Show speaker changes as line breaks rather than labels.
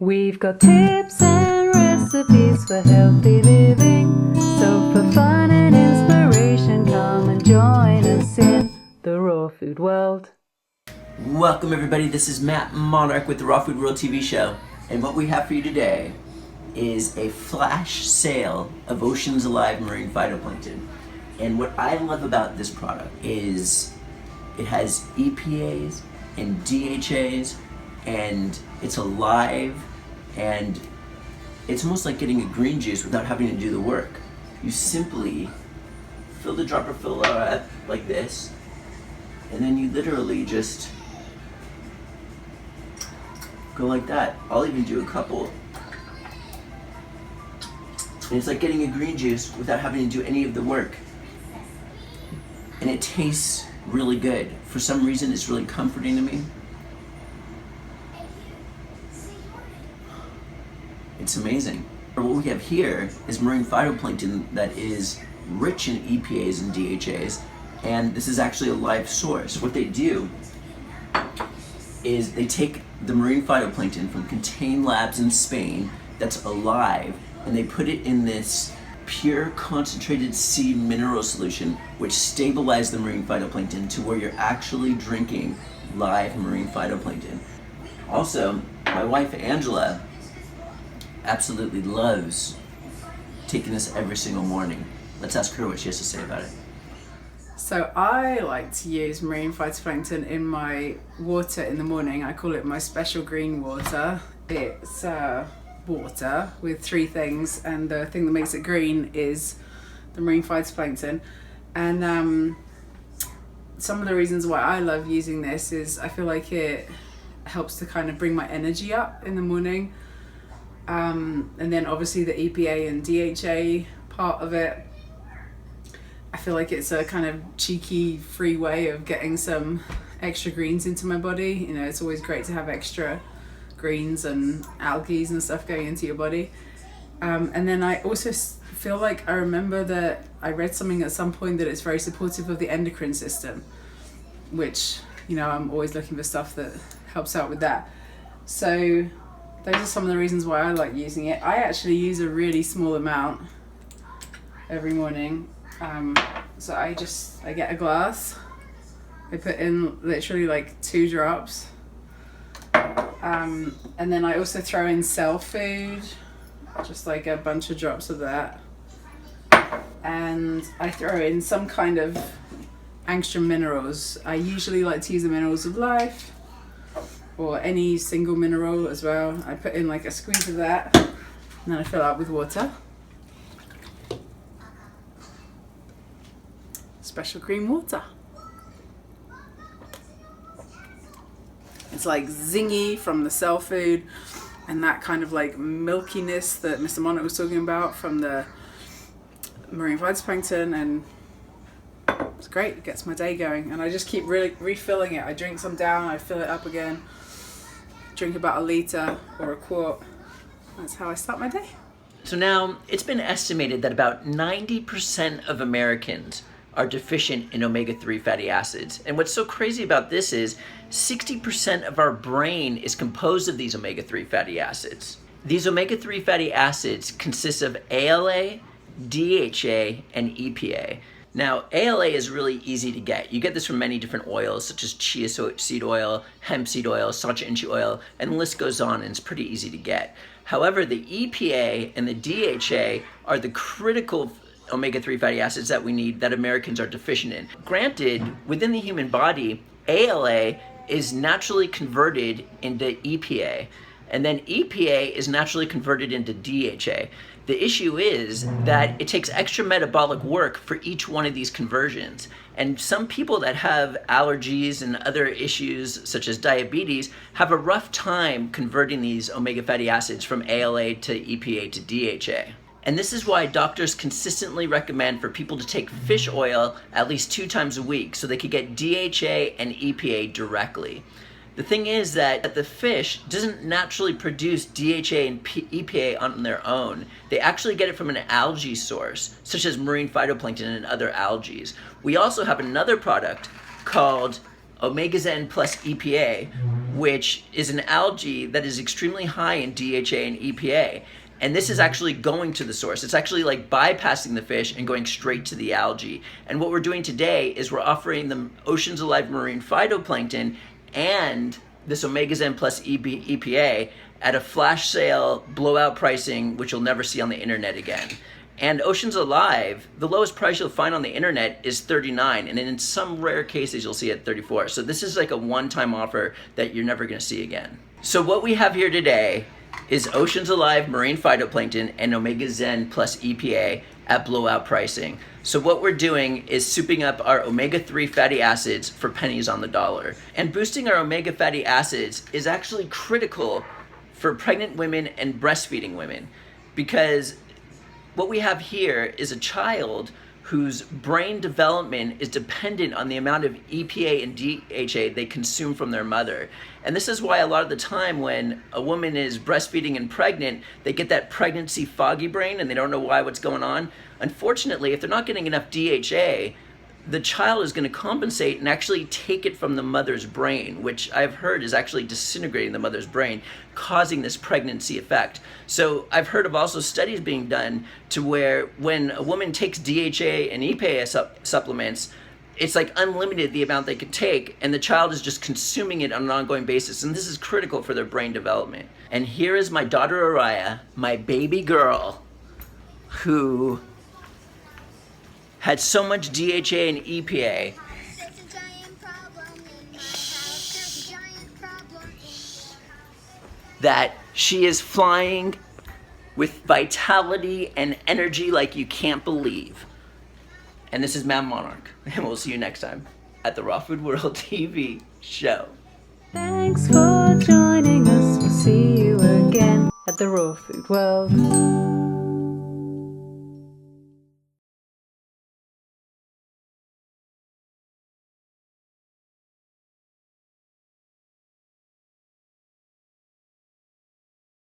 We've got tips and recipes for healthy living. So for fun and inspiration, come and join us in the raw food world.
Welcome everybody, this is Matt Monarch with the Raw Food World TV show. And what we have for you today is a flash sale of Oceans Alive marine phytoplankton. And what I love about this product is it has EPAs and DHAs, and it's alive, and it's almost like getting a green juice without having to do the work. You simply fill the dropper filler up like this, and then you literally just go like that. I'll even do a couple. And it's like getting a green juice without having to do any of the work. And it tastes really good. For some reason, it's really comforting to me. It's amazing. What we have here is marine phytoplankton that is rich in EPAs and DHAs, and this is actually a live source. What they do is they take the marine phytoplankton from contained labs in Spain that's alive, and they put it in this pure concentrated sea mineral solution, which stabilizes the marine phytoplankton to where you're actually drinking live marine phytoplankton. Also, my wife Angela absolutely loves taking this every single morning. Let's ask her what she has to say about it.
So I like to use marine phytoplankton in my water in the morning. I call it my special green water. It's water with three things, and the thing that makes it green is the marine phytoplankton. And some of the reasons why I love using this is I feel like it helps to kind of bring my energy up in the morning. And then obviously the EPA and DHA part of it, I feel like it's a kind of cheeky free way of getting some extra greens into my body. You know, it's always great to have extra greens and algae and stuff going into your body. And then I also feel like I remember that I read something at some point that it's very supportive of the endocrine system, which, you know, I'm always looking for stuff that helps out with that. So those are some of the reasons why I like using it. I actually use a really small amount every morning. So I get a glass, I put in literally like 2 drops, and then I also throw in cell food, just like a bunch of drops of that, and I throw in some kind of angstrom minerals. I usually like to use the minerals of life, or any single mineral as well. I put in like a squeeze of that, and then I fill up with water. Special cream water. It's like zingy from the cell food, and that kind of like milkiness that Mr. Monarch was talking about from the marine phytoplankton, and it's great. It gets my day going, and I just keep really refilling it. I drink some down, I fill it up again, drink about 1 liter or a quart. That's how I start my day.
So now, it's been estimated that about 90% of Americans are deficient in omega-3 fatty acids. And what's so crazy about this is 60% of our brain is composed of these omega-3 fatty acids. These omega-3 fatty acids consist of ALA, DHA, and EPA. Now, ALA is really easy to get. You get this from many different oils, such as chia seed oil, hemp seed oil, sacha inchi oil, and the list goes on, and it's pretty easy to get. However, the EPA and the DHA are the critical omega-3 fatty acids that we need, that Americans are deficient in. Granted, within the human body, ALA is naturally converted into EPA, and then EPA is naturally converted into DHA. The issue is that it takes extra metabolic work for each one of these conversions. And some people that have allergies and other issues such as diabetes have a rough time converting these omega fatty acids from ALA to EPA to DHA. And this is why doctors consistently recommend for people to take fish oil at least 2 times a week so they could get DHA and EPA directly. The thing is that the fish doesn't naturally produce DHA and EPA on their own. They actually get it from an algae source, such as marine phytoplankton and other algae. We also have another product called Omega Zen plus EPA, which is an algae that is extremely high in DHA and EPA. And this is actually going to the source. It's actually like bypassing the fish and going straight to the algae. And what we're doing today is we're offering them oceans alive marine phytoplankton and this omega Zen plus EPA at a flash sale blowout pricing, which you'll never see on the internet again. And Oceans Alive, the lowest price you'll find on the internet is $39, and in some rare cases you'll see it at $34. So this is like a one-time offer that you're never gonna see again. So what we have here today is Oceans Alive marine phytoplankton and omega Zen plus EPA at blowout pricing. So what we're doing is souping up our omega-3 fatty acids for pennies on the dollar. And boosting our omega fatty acids is actually critical for pregnant women and breastfeeding women, because what we have here is a child whose brain development is dependent on the amount of EPA and DHA they consume from their mother. And this is why a lot of the time when a woman is breastfeeding and pregnant, they get that pregnancy foggy brain and they don't know what's going on. Unfortunately, if they're not getting enough DHA, the child is going to compensate and actually take it from the mother's brain, which I've heard is actually disintegrating the mother's brain, causing this pregnancy effect. So I've heard of also studies being done to where when a woman takes DHA and EPA supplements, it's like unlimited the amount they could take, and the child is just consuming it on an ongoing basis, and this is critical for their brain development. And here is my daughter Araya, my baby girl, who had so much DHA and EPA that she is flying with vitality and energy like you can't believe. And this is Ma'am Monarch, and we'll see you next time at the Raw Food World TV show.
Thanks for joining us. We'll see you again at the Raw Food World.